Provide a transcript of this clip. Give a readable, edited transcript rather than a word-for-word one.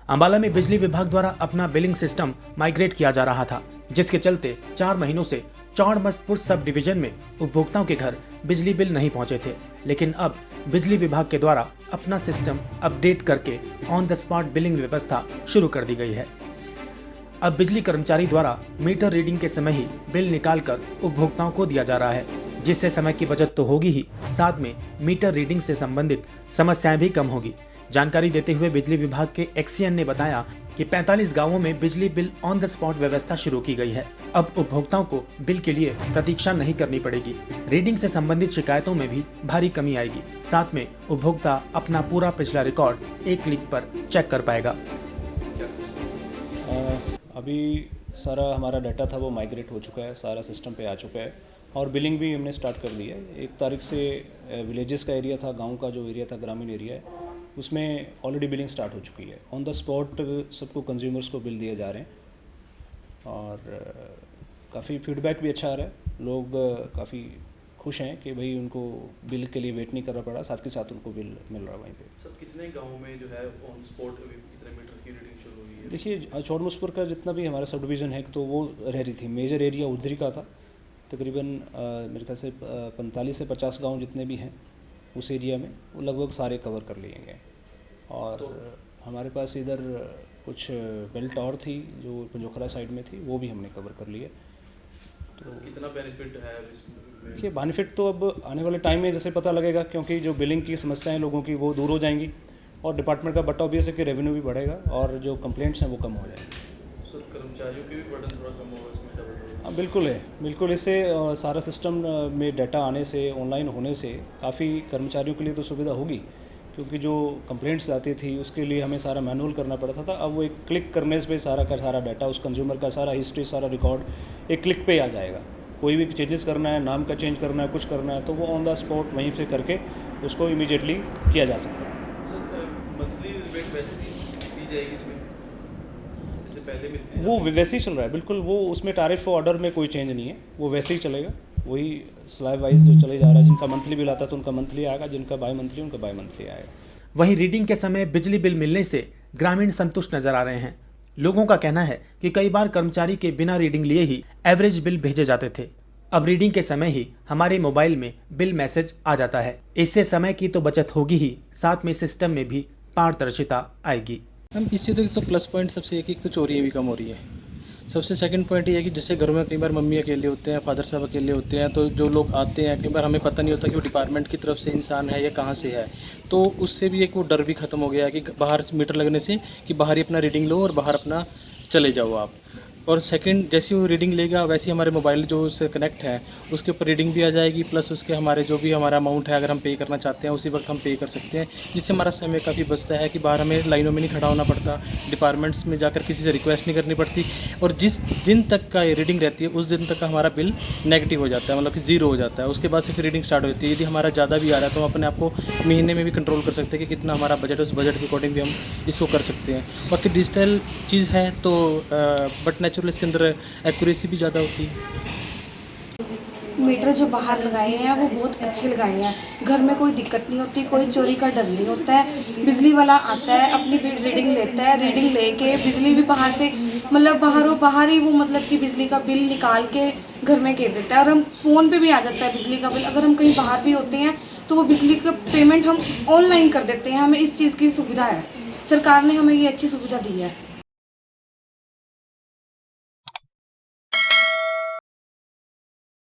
अंबाला में बिजली विभाग द्वारा अपना बिलिंग सिस्टम माइग्रेट किया जा रहा था, जिसके चलते 4 महीनों से चौड़मस्तपुर सब डिवीजन में उपभोक्ताओं के घर बिजली बिल नहीं पहुंचे थे। लेकिन अब बिजली विभाग के द्वारा अपना सिस्टम अपडेट करके ऑन द स्पॉट बिलिंग व्यवस्था शुरू कर दी गई है। अब बिजली कर्मचारी द्वारा मीटर रीडिंग के समय ही बिल निकालकर उपभोक्ताओं को दिया जा रहा है, जिससे समय की बचत तो होगी ही, साथ में मीटर रीडिंग से संबंधित समस्याएं भी कम होगी। जानकारी देते हुए बिजली विभाग के एक्सीएन ने बताया कि 45 गांवों में बिजली बिल ऑन द स्पॉट व्यवस्था शुरू की गई है। अब उपभोक्ताओं को बिल के लिए प्रतीक्षा नहीं करनी पड़ेगी। रीडिंग से संबंधित शिकायतों में भी भारी कमी आएगी। साथ में उपभोक्ता अपना पूरा पिछला रिकॉर्ड एक क्लिक पर चेक कर पाएगा। अभी सारा हमारा डाटा था वो माइग्रेट हो चुका है, सारा सिस्टम पे आ चुका है और बिलिंग भी हमने स्टार्ट कर दी है। 1 तारीख से विलेजेस का एरिया था, गांव का जो एरिया था, ग्रामीण एरिया है, उसमें ऑलरेडी बिलिंग स्टार्ट हो चुकी है। ऑन द स्पॉट सबको कंज्यूमर्स को बिल दिए जा रहे हैं और काफ़ी फीडबैक भी अच्छा आ रहा है। लोग काफ़ी खुश हैं कि भाई उनको बिल के लिए वेट नहीं करना पड़ा, साथ के साथ उनको बिल मिल रहा है वहीं पे। सर कितने गाँव में जो है ऑन स्पॉट कितने मीटर की रीडिंग शुरू हुई है? देखिए, चौड़मस्तपुर का जितना भी हमारा सब डिवीज़न है तो वो रह रही थी। मेजर एरिया उधरी का था, तकरीबन मेरे ख्याल से 45 से 50 गांव जितने भी हैं उस एरिया में वो लगभग सारे कवर कर लिए गए। और हमारे पास इधर कुछ बेल्ट और थी जो पंजोखरा साइड में थी, वो भी हमने कवर कर लिए। तो कितना बेनिफिट है इसमें? देखिए, बेनिफिट तो अब आने वाले टाइम में जैसे पता लगेगा, क्योंकि जो बिलिंग की समस्याएं लोगों की वो दूर हो जाएंगी और डिपार्टमेंट का बट ऑब्वियस है कि रेवेन्यू भी बढ़ेगा और जो कंप्लेंट्स हैं वो कम हो जाएंगे। सर कर्मचारियों की भी बर्डन थोड़ा कम होगा इसमें? हाँ बिल्कुल है, बिल्कुल। इससे सारा सिस्टम में डाटा आने से, ऑनलाइन होने से काफ़ी कर्मचारियों के लिए तो सुविधा होगी, क्योंकि जो कंप्लेंट्स आती थी उसके लिए हमें सारा मैनुअल करना पड़ता था। अब वो एक क्लिक करने पे सारा का सारा डाटा, उस कंज्यूमर का सारा हिस्ट्री, सारा रिकॉर्ड एक क्लिक पे आ जाएगा। कोई भी चेंजेस करना है, नाम का चेंज करना है, कुछ करना है, तो वो ऑन द स्पॉट वहीं से करके उसको इमीडिएटली किया जा सकता है। मंथली रिबेट वैसे दी जाएगी इसमें जैसे पहले मिलती? वो वैसे ही चल रहा है, बिल्कुल। वो उसमें टैरिफ ऑर्डर में कोई चेंज नहीं है, वो वैसे ही चलेगा, वही स्लैब वाइज जो चले जा रहा है। जिनका मंथली बिल आता है तो उनका मंथली आएगा, जिनका बाई मंथली उनका बाई मंथली आएगा। वहीं रीडिंग के समय बिजली बिल मिलने से ग्रामीण संतुष्ट नजर आ रहे हैं। लोगों का कहना है कि कई बार कर्मचारी के बिना रीडिंग लिए ही एवरेज बिल भेजे जाते थे। अब रीडिंग के समय ही हमारे मोबाइल में बिल मैसेज आ जाता है। इससे समय की तो बचत होगी ही, साथ में सिस्टम में भी पारदर्शिता आएगी। हम इससे तो प्लस पॉइंट सबसे एक तो चोरियाँ भी कम हो रही है। सबसे सेकंड पॉइंट ये है कि जैसे घरों में कई बार मम्मी अकेले होते हैं, फादर साहब अकेले होते हैं, तो जो लोग आते हैं कई बार हमें पता नहीं होता कि वो डिपार्टमेंट की तरफ से इंसान है या कहाँ से है। तो उससे भी एक वो डर भी ख़त्म हो गया है कि बाहर मीटर लगने से कि बाहर ही अपना रीडिंग लो और बाहर अपना चले जाओ आप। और सेकंड, जैसे वो रीडिंग लेगा वैसे ही हमारे मोबाइल जो उससे कनेक्ट है उसके ऊपर रीडिंग भी आ जाएगी, प्लस उसके हमारे जो भी हमारा अमाउंट है अगर हम पे करना चाहते हैं उसी वक्त हम पे कर सकते हैं, जिससे हमारा समय काफ़ी बचता है कि बाहर हमें लाइनों में नहीं खड़ा होना पड़ता, डिपार्टमेंट्स में जाकर किसी से रिक्वेस्ट नहीं करनी पड़ती। और जिस दिन तक का ये रीडिंग रहती है उस दिन तक का हमारा बिल नेगेटिव हो जाता है, मतलब कि 0 हो जाता है। उसके बाद से फिर रीडिंग स्टार्ट होती है। यदि हमारा ज़्यादा भी आ रहा है तो हम अपने आप को महीने में भी कंट्रोल कर सकते हैं कि कितना हमारा बजट, उस बजट के अकॉर्डिंग भी हम इसको कर सकते हैं। बाकी डिजिटल चीज़ है तो बट नेचुरल इसके अंदर एक्यूरेसी भी ज़्यादा होती है। मीटर जो बाहर लगाए हैं वो बहुत अच्छे लगाए हैं, घर में कोई दिक्कत नहीं होती, कोई चोरी का डर नहीं होता है। बिजली वाला आता है, अपनी रीडिंग लेता है, रीडिंग लेके बिजली भी बाहर से, मतलब बाहर ही वो मतलब कि बिजली का बिल निकाल के घर में गिर देता है। और हम फ़ोन पे भी आ जाता है बिजली का बिल। अगर हम कहीं बाहर भी होते हैं तो वो बिजली का पेमेंट हम ऑनलाइन कर देते हैं। हमें इस चीज़ की सुविधा है, सरकार ने हमें ये अच्छी सुविधा दी है।